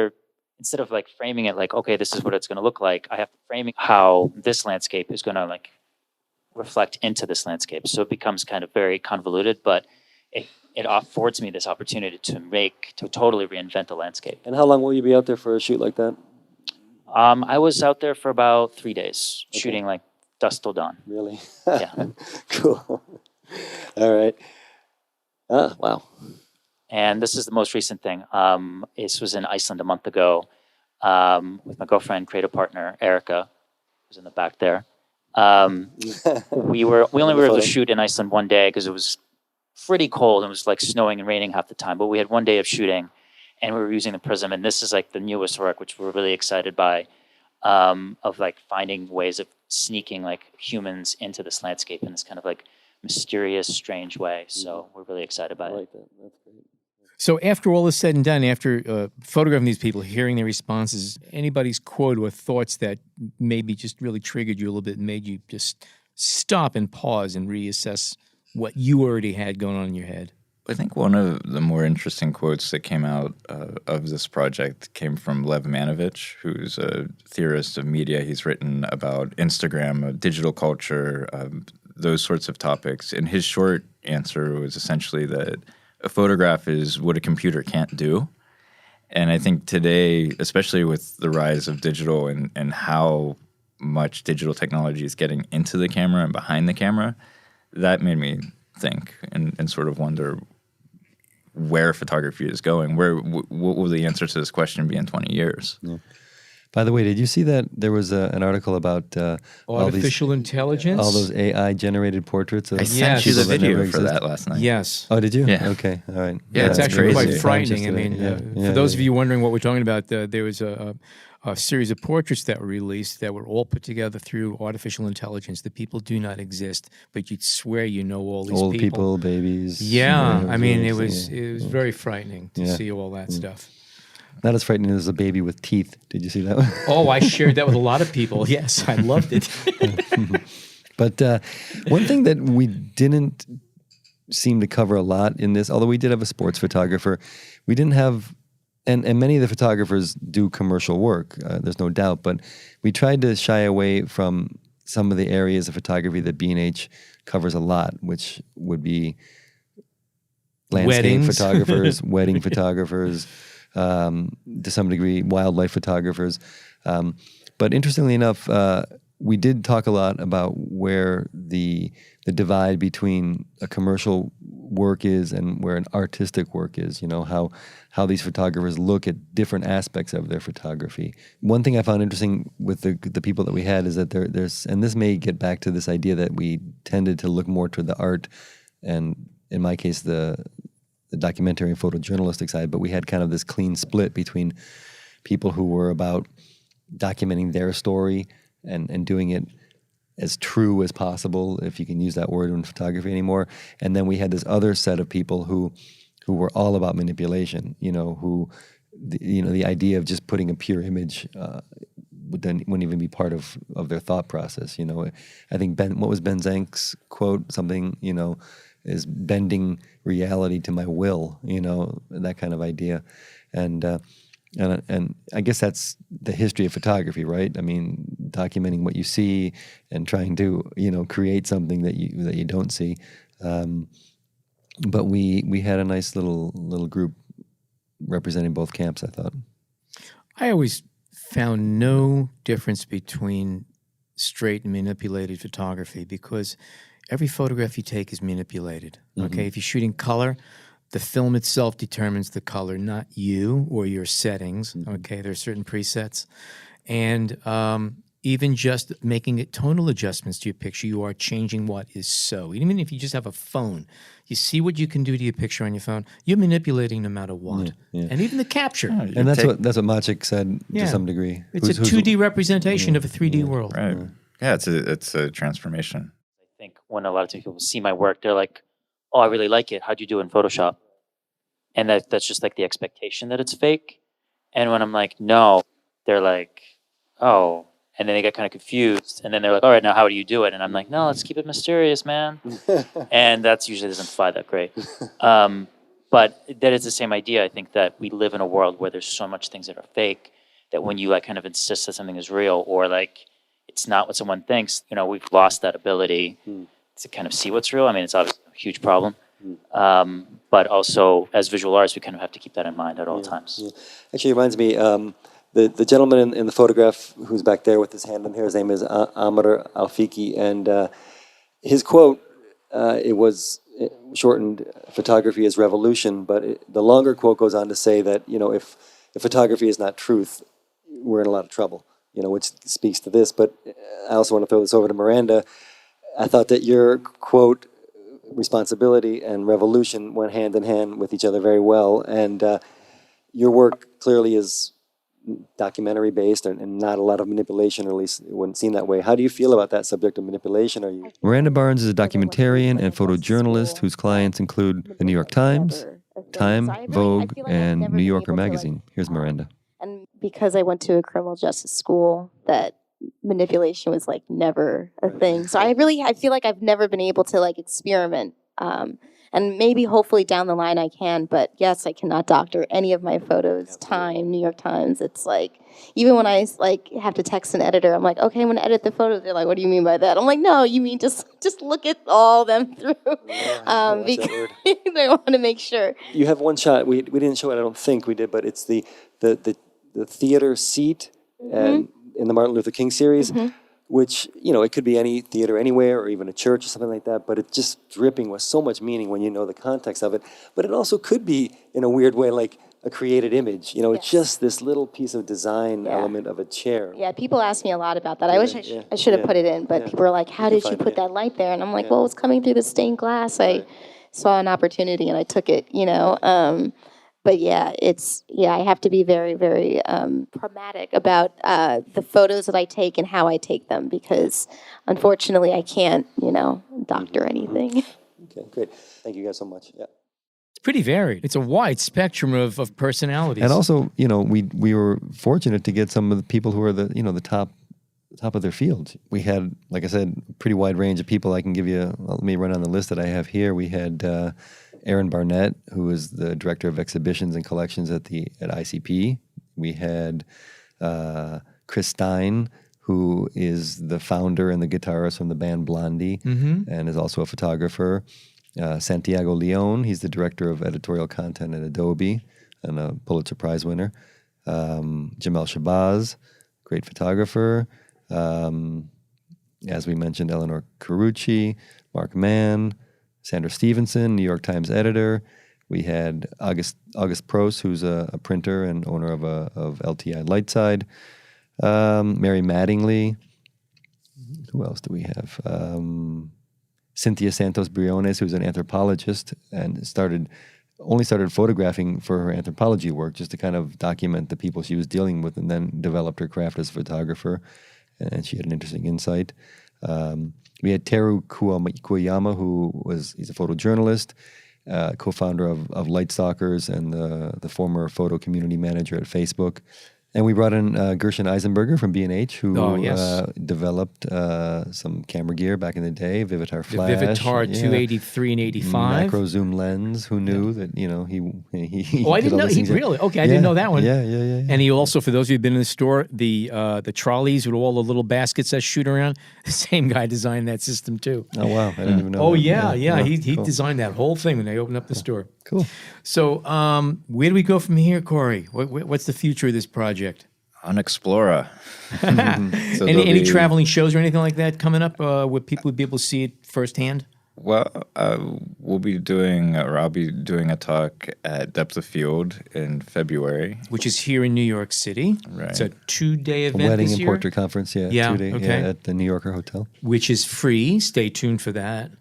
instead of like framing it like, okay, this is what it's going to look like, I have to frame it how this landscape is going to like reflect into this landscape. So it becomes kind of very convoluted, but it affords me this opportunity to totally reinvent the landscape. And how long will you be out there for a shoot like that? I was out there for about 3 days, shooting like dusk till dawn. Really? Yeah. Cool. All right. Wow. And this is the most recent thing. This was in Iceland a month ago with my girlfriend, creative partner, Erica, who's in the back there. We only were able to shoot in Iceland one day because it was pretty cold, and it was like snowing and raining half the time. But we had one day of shooting, and we were using the prism. And this is like the newest work, which we're really excited by, of like finding ways of sneaking like humans into this landscape in this kind of like mysterious, strange way. So we're really excited by it. I like that. That's great. So after all is said and done, after photographing these people, hearing their responses, anybody's quote or thoughts that maybe just really triggered you a little bit and made you just stop and pause and reassess what you already had going on in your head? I think one of the more interesting quotes that came out of this project came from Lev Manovich, who's a theorist of media. He's written about Instagram, digital culture, those sorts of topics. And his short answer was essentially that a photograph is what a computer can't do. And I think today, especially with the rise of digital and how much digital technology is getting into the camera and behind the camera, that made me think and sort of wonder where photography is going. What will the answer to this question be in 20 years? Yeah. By the way, did you see that there was an article about artificial intelligence? All those AI-generated portraits of I sent you the people video never for exist? that last night. Yes. Oh, did you? Yeah. Okay, all right. Yeah, It's that's actually crazy. quite frightening. I Just mean, today. for those of you wondering what we're talking about, there was a series of portraits that were released that were all put together through artificial intelligence. The people do not exist, but you'd swear you know all these Old people, babies. Yeah, I mean, it really was very frightening to see all that stuff. Not as frightening as a baby with teeth. Did you see that one? Oh, I shared that with a lot of people. Yes, I loved it. But one thing that we didn't seem to cover a lot in this, although we did have a sports photographer, we didn't have, and many of the photographers do commercial work, there's no doubt, but we tried to shy away from some of the areas of photography that B&H covers a lot, which would be landscape Weddings. photographers, wedding photographers, to some degree, wildlife photographers. But interestingly enough, we did talk a lot about where the divide between a commercial work is and where an artistic work is, how these photographers look at different aspects of their photography. One thing I found interesting with the people that we had is that there's, and this may get back to this idea that we tended to look more to the art and, in my case, the documentary and photojournalistic side, but we had kind of this clean split between people who were about documenting their story and doing it as true as possible, if you can use that word in photography anymore. And then we had this other set of people who were all about manipulation, the idea of just putting a pure image wouldn't even be part of their thought process. I think what was Ben Zank's quote? Something, is bending reality to my will, that kind of idea. And I guess that's the history of photography, right? I mean, documenting what you see and trying to, create something that you don't see. But we had a nice little group representing both camps, I thought. I always found no difference between straight and manipulated photography because every photograph you take is manipulated. Okay, if you're shooting color, the film itself determines the color, not you or your settings. Okay, there are certain presets. And even just making it tonal adjustments to your picture, you are changing what is so. Even if you just have a phone, you see what you can do to your picture on your phone, you're manipulating no matter what. And even the capture. And that's what Maciek said to some degree. It's a 2D representation of a 3D world. Right. Yeah, it's a transformation. I think when a lot of times people see my work, they're like, "Oh, I really like it. How'd you do it in Photoshop?" And that's just like the expectation that it's fake. And when I'm like, "No," they're like, "Oh." And then they get kind of confused. And then they're like, "All right, now how do you do it?" And I'm like, "No, let's keep it mysterious, man." And that's usually doesn't fly that great. But that is the same idea. I think that we live in a world where there's so much things that are fake that when you like kind of insist that something is real or like it's not what someone thinks, we've lost that ability to kind of see what's real. I mean, it's obviously a huge problem. But also, as visual artists, we kind of have to keep that in mind at all times. Yeah. Actually, it reminds me, the gentleman in the photograph who's back there with his hand in here, his name is Amr Alfiki, and his quote, it was shortened, "Photography is revolution," but the longer quote goes on to say that, if photography is not truth, we're in a lot of trouble, which speaks to this. But I also want to throw this over to Miranda. I thought that your quote, responsibility and revolution, went hand in hand with each other very well. And your work clearly is documentary based and not a lot of manipulation, or at least it wouldn't seem that way. How do you feel about that subject of manipulation? Miranda Barnes is a documentarian and photojournalist whose clients include the New York Times, Time, Vogue, and New Yorker Magazine. Here's Miranda. And because I went to a criminal justice school, that manipulation was like never a thing. So I feel like I've never been able to like experiment. And maybe hopefully down the line I can, but yes, I cannot doctor any of my photos. Time, New York Times. It's like, even when I like have to text an editor, I'm like, okay, I'm gonna edit the photos. They're like, what do you mean by that? I'm like, no, you mean just look at all them through. Because they want to make sure. You have one shot. We didn't show it. I don't think we did, but it's the theater seat and in the Martin Luther King series, which, it could be any theater anywhere or even a church or something like that, but it's just dripping with so much meaning when you know the context of it. But it also could be, in a weird way, like a created image. It's just this little piece of design element of a chair. Yeah, people ask me a lot about that. I wish I should have put it in, but people are like, how did you put that light there? And I'm like, well, it was coming through the stained glass. I saw an opportunity and I took it, But I have to be very, very pragmatic about the photos that I take and how I take them, because unfortunately I can't, doctor anything. Okay, great. Thank you guys so much. Yeah. It's pretty varied. It's a wide spectrum of personalities. And also, we were fortunate to get some of the people who are the top of their field. We had, like I said, a pretty wide range of people. I can give you, let me run on the list that I have here. We had Aaron Barnett, who is the director of exhibitions and collections at ICP. We had Chris Stein, who is the founder and the guitarist from the band Blondie, and is also a photographer. Santiago Leon, he's the director of editorial content at Adobe and a Pulitzer Prize winner. Jamel Shabazz, great photographer. As we mentioned, Eleanor Carucci, Mark Mann, Sandra Stevenson, New York Times editor. We had August Pross, who's a printer and owner of LTI Lightside. Mary Mattingly. Who else do we have? Cynthia Santos Briones, who's an anthropologist and only started photographing for her anthropology work just to kind of document the people she was dealing with, and then developed her craft as a photographer. And she had an interesting insight. We had Teru Kuwayama, he's a photojournalist, co-founder of Light Stalkers and the former photo community manager at Facebook. And we brought in Gershon Eisenberger from B&H, who developed some camera gear back in the day, Vivitar Flash. The Vivitar 283 and 85. Macro zoom lens. Who knew that, he I didn't know. Really? Okay, I didn't know that one. Yeah. And he also, for those of you who've been in the store, the trolleys with all the little baskets that shoot around, the same guy designed that system too. Oh, wow. I didn't even know Oh, that. yeah. He cool. designed that whole thing when they opened up the store. Cool. So where do we go from here, Cory? What's the future of this project? On Explora. So Any traveling shows or anything like that coming up where people would be able to see it firsthand? Well, I'll be doing a talk at Depth of Field in February. Which is here in New York City. Right. It's a 2-day event Wedding this and year. portrait conference, 2 days at the New Yorker Hotel. Which is free. Stay tuned for that.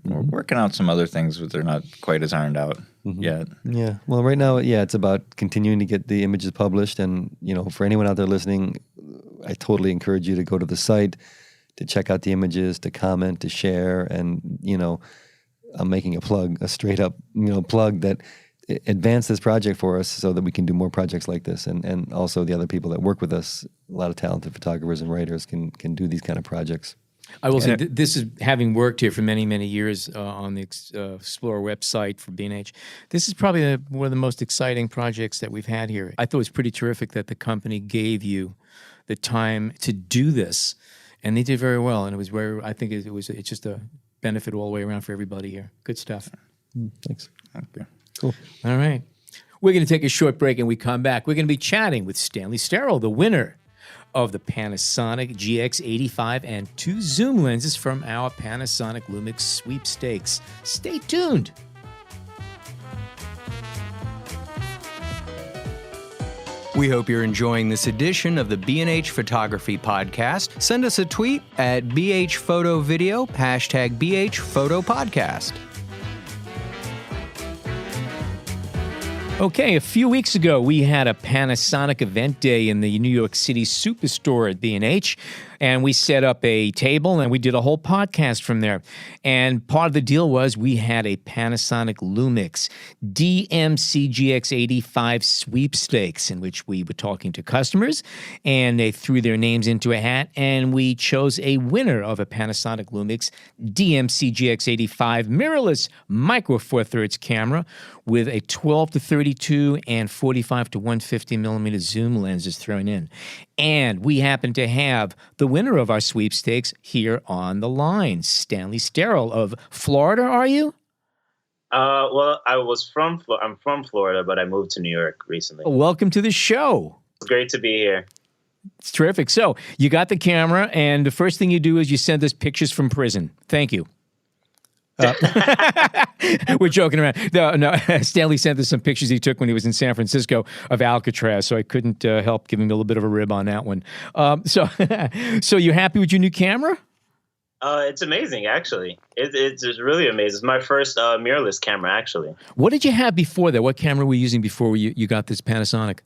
We're working out some other things, but they're not quite as ironed out yet. Yeah. Well, right now, it's about continuing to get the images published. And, for anyone out there listening, I totally encourage you to go to the site, to check out the images, to comment, to share. And, I'm making a straight up, plug that advance this project for us so that we can do more projects like this. And also the other people that work with us, a lot of talented photographers and writers can do these kind of projects. I will say this is having worked here for many, many years on the Explorer website for B&H. This is probably one of the most exciting projects that we've had here. I thought it was pretty terrific that the company gave you the time to do this, and they did very well. And it was it's just a benefit all the way around for everybody here. Good stuff. Thanks. Thank you. Cool. All right. We're going to take a short break, and we come back. We're going to be chatting with Stanley Steril, the winner of the Panasonic GX85 and 2 zoom lenses from our Panasonic Lumix sweepstakes. Stay tuned. We hope you're enjoying this edition of the B&H Photography Podcast. Send us a tweet at BHPhotoVideo, #BHPhotoPodcast. Okay, a few weeks ago, we had a Panasonic event day in the New York City Superstore at B&H, and we set up a table, and we did a whole podcast from there. And part of the deal was we had a Panasonic Lumix DMC GX85 sweepstakes, in which we were talking to customers, and they threw their names into a hat, and we chose a winner of a Panasonic Lumix DMC GX85 mirrorless micro four thirds camera with a 12 to 32 and 45 to 150 millimeter zoom lenses thrown in. And we happen to have the winner of our sweepstakes here on the line, Stanley Steril of Florida, are you? Well, I'm from Florida, but I moved to New York recently. Welcome to the show. It's great to be here. It's terrific. So you got the camera, and the first thing you do is you send us pictures from prison. Thank you. We're joking around. No, Stanley sent us some pictures he took when he was in San Francisco of Alcatraz, so I couldn't help giving him a little bit of a rib on that one. So you happy with your new camera? It's amazing, actually. It's really amazing. It's my first mirrorless camera, actually. What did you have before that? What camera were you using before you got this Panasonic?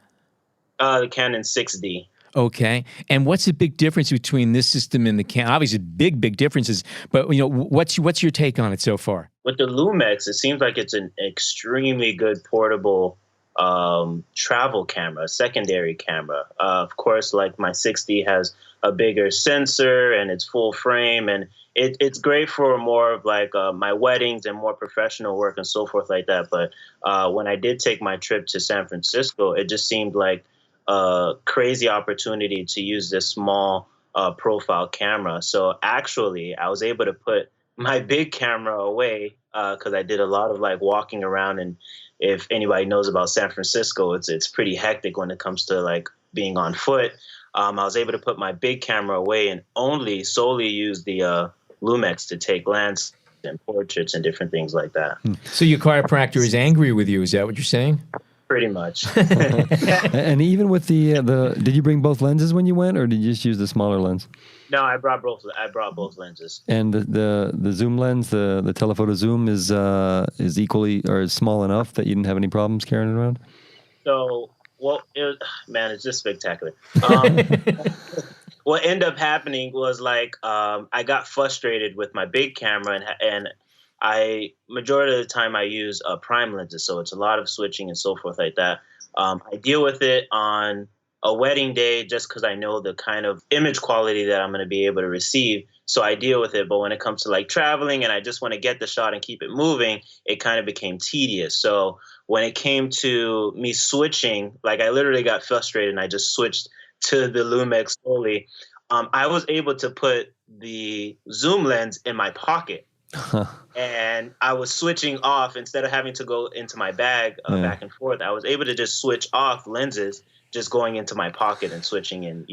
The Canon 6D. Okay. And what's the big difference between this system and the Canon? Obviously, big differences, but what's your take on it so far? With the Lumix, it seems like it's an extremely good portable travel camera, secondary camera. Of course, like my 6D has a bigger sensor and it's full frame, and it's great for more of like my weddings and more professional work and so forth like that. But when I did take my trip to San Francisco, it just seemed like a crazy opportunity to use this small profile camera. So actually, I was able to put my big camera away because I did a lot of like walking around, and if anybody knows about San Francisco, it's pretty hectic when it comes to like being on foot. I was able to put my big camera away and solely use the Lumix to take and portraits and different things like that. So your chiropractor is angry with you. Is that what you're saying? Pretty much. And even with the did you bring both lenses when you went, or did you just use the smaller lens? No, I brought both lenses. And the zoom lens, the telephoto zoom is equally or is small enough that you didn't have any problems carrying it around? So, well, it's just spectacular. What ended up happening was like I got frustrated with my big camera, and majority of the time I use prime lenses, so it's a lot of switching and so forth like that. I deal with it on a wedding day just because I know the kind of image quality that I'm going to be able to receive. So I deal with it. But when it comes to like traveling and I just want to get the shot and keep it moving, it kind of became tedious. So when it came to me switching, like I literally got frustrated and I just switched to the Lumix slowly. I was able to put the zoom lens in my pocket. And I was switching off instead of having to go into my bag back and forth. I was able to just switch off lenses, just going into my pocket and switching in,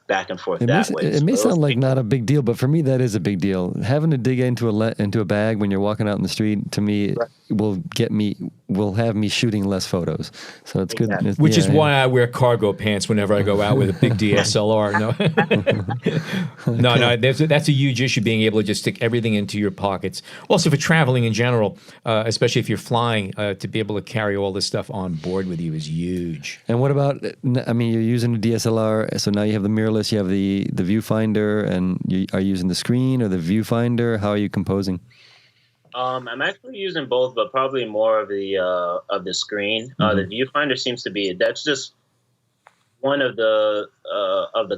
back and forth way. It may sound like not a big deal, but for me that is a big deal. Having to dig into a bag when you're walking out in the street, to me, will have me shooting less photos. So it's good. Which is why I wear cargo pants whenever I go out with a big DSLR. No, that's a huge issue, being able to just stick everything into your pockets. Also for traveling in general, especially if you're flying, to be able to carry all this stuff on board with you is huge. And what about, you're using a DSLR, so now you have the mirrorless, you have the viewfinder, and are you using the screen or the viewfinder? How are you composing? I'm actually using both, but probably more of the screen. The viewfinder seems to be, that's just one of the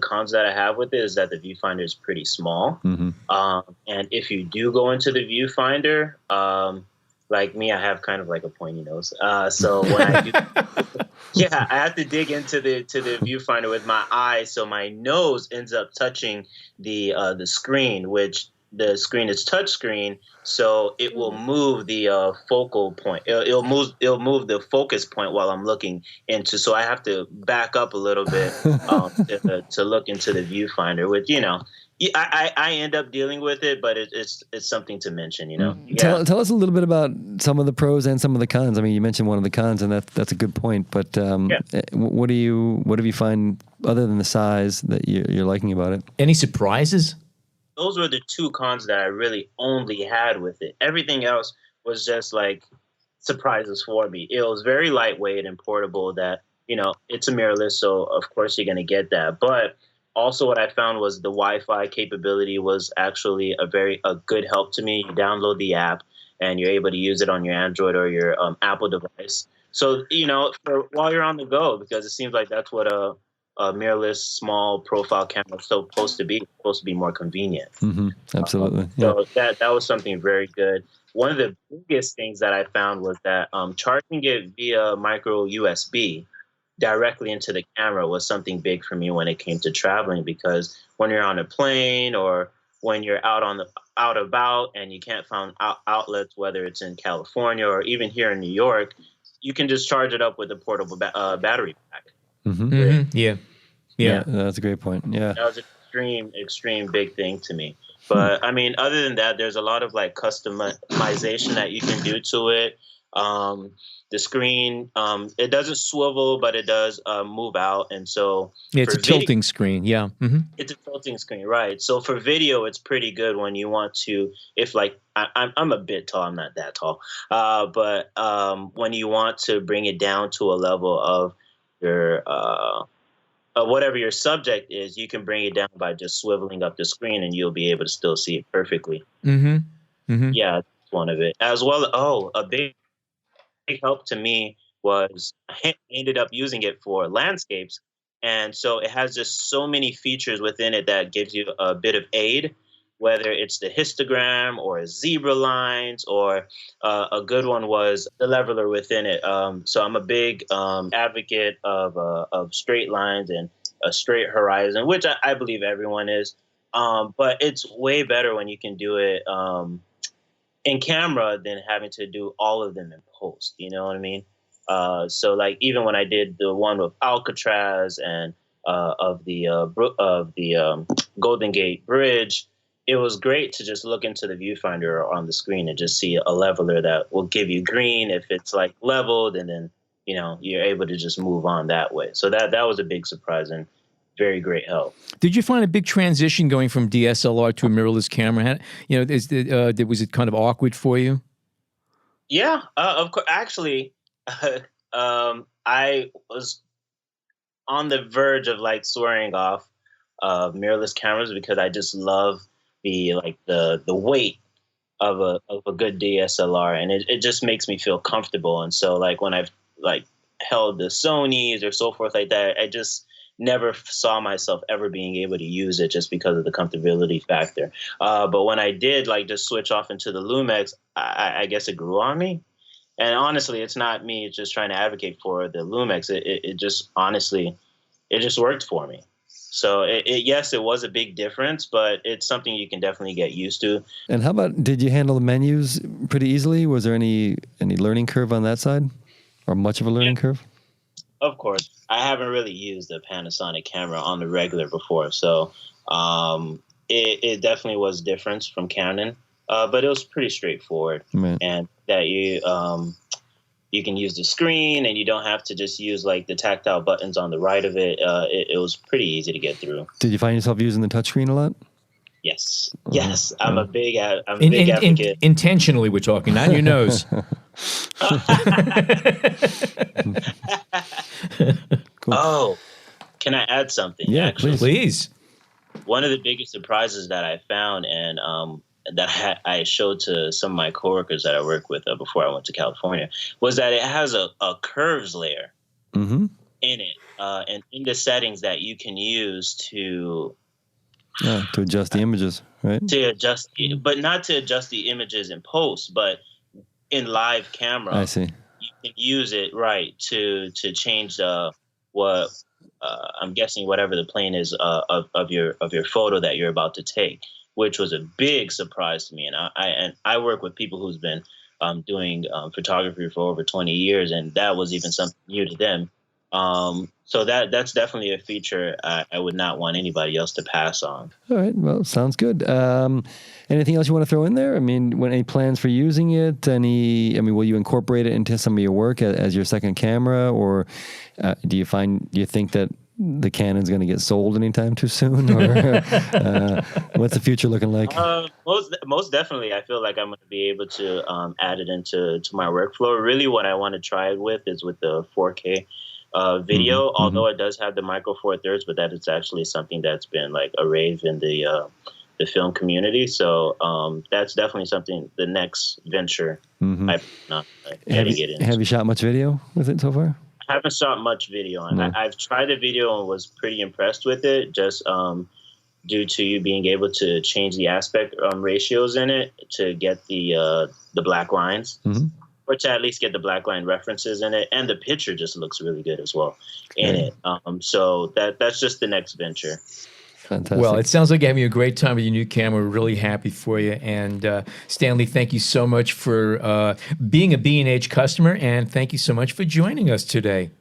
cons that I have with it, is that the viewfinder is pretty small. And if you do go into the viewfinder, like me, I have kind of like a pointy nose. So when I do, I have to dig into the viewfinder with my eyes, so my nose ends up touching the screen, which the screen is touch screen, so it will move the focal point. It'll move the focus point while I'm looking into. So I have to back up a little bit to look into the viewfinder. Which I end up dealing with it, but it's something to mention. Tell us a little bit about some of the pros and some of the cons. I mean, you mentioned one of the cons, and that's a good point. But what have you find other than the size that you're liking about it? Any surprises? Those were the two cons that I really only had with it. Everything else was just like surprises for me. It was very lightweight and portable, that, it's a mirrorless, so of course you're going to get that. But also what I found was the Wi-Fi capability was actually a good help to me. You download the app and you're able to use it on your Android or your Apple device. So, while you're on the go, because it seems like that's what a mirrorless small profile camera is supposed to be. It's supposed to be more convenient. Absolutely. So that was something very good. One of the biggest things that I found was that charging it via micro USB directly into the camera was something big for me when it came to traveling, because when you're on a plane or when you're out about and you can't find outlets, whether it's in California or even here in New York, you can just charge it up with a portable battery pack. Yeah, that's a great point. Yeah, that was an extreme big thing to me. But I mean, other than that, there's a lot of like customization that you can do to it. The screen, it doesn't swivel, but it does move out, and so it's a tilting screen. Yeah, it's a tilting screen, right? So for video, it's pretty good when you want to. If like I'm a bit tall, I'm not that tall, but when you want to bring it down to a level of your whatever your subject is, you can bring it down by just swiveling up the screen, and you'll be able to still see it perfectly. Yeah, that's one of it. As well, a big help to me was I ended up using it for landscapes, and so it has just so many features within it that gives you a bit of aid, whether it's the histogram or zebra lines, or a good one was the leveler within it. So I'm a big advocate of straight lines and a straight horizon, which I believe everyone is. But it's way better when you can do it in camera than having to do all of them in post. You know what I mean? So like even when I did the one with Alcatraz and of the Golden Gate Bridge, it was great to just look into the viewfinder or on the screen and just see a leveler that will give you green if it's like leveled, and then, you know, you're able to just move on that way. So that was a big surprise and very great help. Did you find a big transition going from DSLR to a mirrorless camera? You know, was it kind of awkward for you? Yeah, of course. Actually, I was on the verge of like swearing off mirrorless cameras because I just love the weight of a good DSLR, and it just makes me feel comfortable. And so like when I've like held the Sonys or so forth like that, I just never saw myself ever being able to use it just because of the comfortability factor. But when I did like just switch off into the Lumix, I guess it grew on me. And honestly, it's not me just trying to advocate for the Lumix. It just honestly, it just worked for me. So yes, it was a big difference, but it's something you can definitely get used to. And how about, did you handle the menus pretty easily? Was there any learning curve on that side, or much of a learning curve? Of course, I haven't really used a Panasonic camera on the regular before, so it definitely was different from Canon, but it was pretty straightforward. Right. And that you can use the screen, and you don't have to just use like the tactile buttons on the right of it. It was pretty easy to get through. Did you find yourself using the touchscreen a lot? Yes. Yes. I'm a big advocate. Intentionally, we're talking, not your nose. Cool. Oh, can I add something? Yeah, actually? Please. One of the biggest surprises that I found, and that I showed to some of my coworkers that I worked with before I went to California, was that it has a curves layer in it, and in the settings that you can use to adjust the images, right? To adjust, but not to adjust the images in post, but in live camera. I see. You can use it to change what I'm guessing whatever the plane is of your photo that you're about to take, which was a big surprise to me. And I work with people who's been doing photography for over 20 years, and that was even something new to them. So that's definitely a feature I would not want anybody else to pass on. All right. Well, sounds good. Anything else you want to throw in there? I mean, any plans for using it? Will you incorporate it into some of your work as your second camera, or do you think that the Canon's going to get sold anytime too soon, or what's the future looking like? Most definitely, I feel like I'm going to be able to add it into my workflow. Really, what I want to try it with is with the 4K video, although it does have the micro four thirds, but that is actually something that's been like a rave in the film community. So that's definitely something, the next venture. Have you shot much video with it so far? I haven't shot much video on it. I've tried the video and was pretty impressed with it, just due to you being able to change the aspect ratios in it to get the black lines. Or to at least get the black line references in it, and the picture just looks really good as well in it. So that's just the next venture. Fantastic. Well, it sounds like you're having a great time with your new camera. We're really happy for you. And Stanley, thank you so much for being a B&H customer, and thank you so much for joining us today.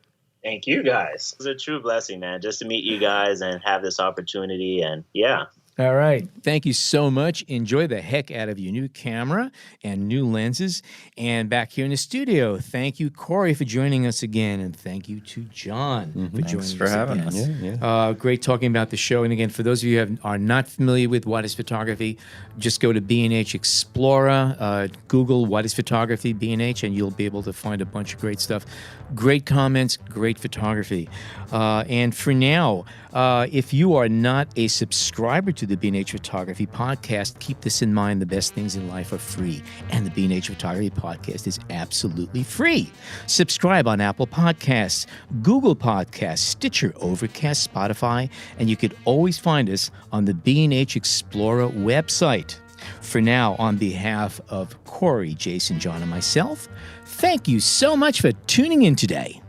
Thank you, guys. It's a true blessing, man, just to meet you guys and have this opportunity. And yeah. All right. Thank you so much. Enjoy the heck out of your new camera and new lenses. And back here in the studio, thank you, Cory, for joining us again. And thank you to John for joining us. Thanks for having us. Yeah. Great talking about the show. And again, for those of you who are not familiar with What is Photography, just go to B&H Explorer, Google What is Photography, B&H, and you'll be able to find a bunch of great stuff. Great comments, great photography. And for now, if you are not a subscriber to the B&H Photography Podcast, keep this in mind. The best things in life are free, and the B&H Photography Podcast is absolutely free. Subscribe on Apple Podcasts, Google Podcasts, Stitcher, Overcast, Spotify, and you could always find us on the B&H Explorer website. For now, on behalf of Cory, Jason, John, and myself, thank you so much for tuning in today.